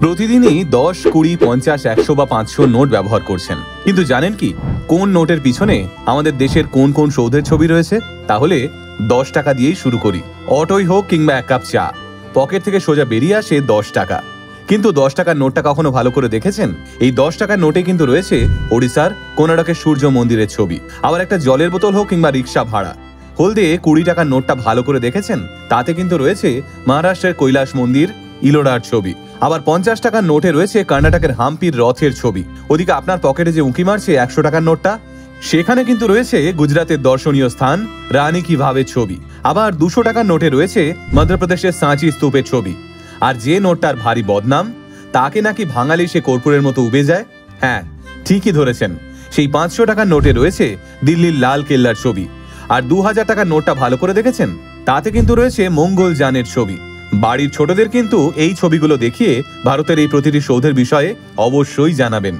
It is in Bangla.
প্রতিদিনই 10, 20, 50, 100 বা 500 নোট ব্যবহার করছেন, কিন্তু জানেন কি কোন নোটের পিছনে আমাদের দেশের কোন কোন সৌধের ছবি রয়েছে? তাহলে 10 টাকা দিয়েই শুরু করি। অটোই হোক কিংবা এক কাপ চা, পকেট থেকে সোজা বেরিয়ে আসে 10 টাকা। কিন্তু 10 টাকার নোটটা কখনো ভালো করে দেখেছেন? এই 10 টাকার নোটে কিন্তু রয়েছে ওড়িশার কোনারকের সূর্য মন্দিরের ছবি। আবার একটা জলের বোতল হোক কিংবা রিক্সা ভাড়া, হলদে 20 টাকার নোটটা ভালো করে দেখেছেন? তাতে কিন্তু রয়েছে মহারাষ্ট্রের কৈলাস মন্দির, ইলোরার ছবি। আবার 50 টাকার নোটে রয়েছে কর্ণাটকের হাম্পির রথের ছবি। ওদিকে আপনার পকেটে যে উঁকি মারছে 100 টাকার নোটটা, সেখানে কিন্তু রয়েছে গুজরাতের দর্শনীয় স্থান রানী কি ভাবের ছবি। আবার 200 টাকার নোটে রয়েছে মধ্যপ্রদেশের সাঁচি স্তূপের ছবি। আর যে নোটটার ভারী বদনাম, তাকে নাকি ভাঙালি সে কর্পূরের মতো উবে যায়। হ্যাঁ, ঠিকই ধরেছেন, সেই 500 টাকার নোটে রয়েছে দিল্লির লাল কেল্লার ছবি। আর 2000 টাকার নোটটা ভালো করে দেখেছেন? তাতে কিন্তু রয়েছে মঙ্গল যানের ছবি। বাড়ির ছোটদের কিন্তু এই ছবিগুলো দেখিয়ে ভারতের এই প্রতিটি সৌধের বিষয়ে অবশ্যই জানাবেন।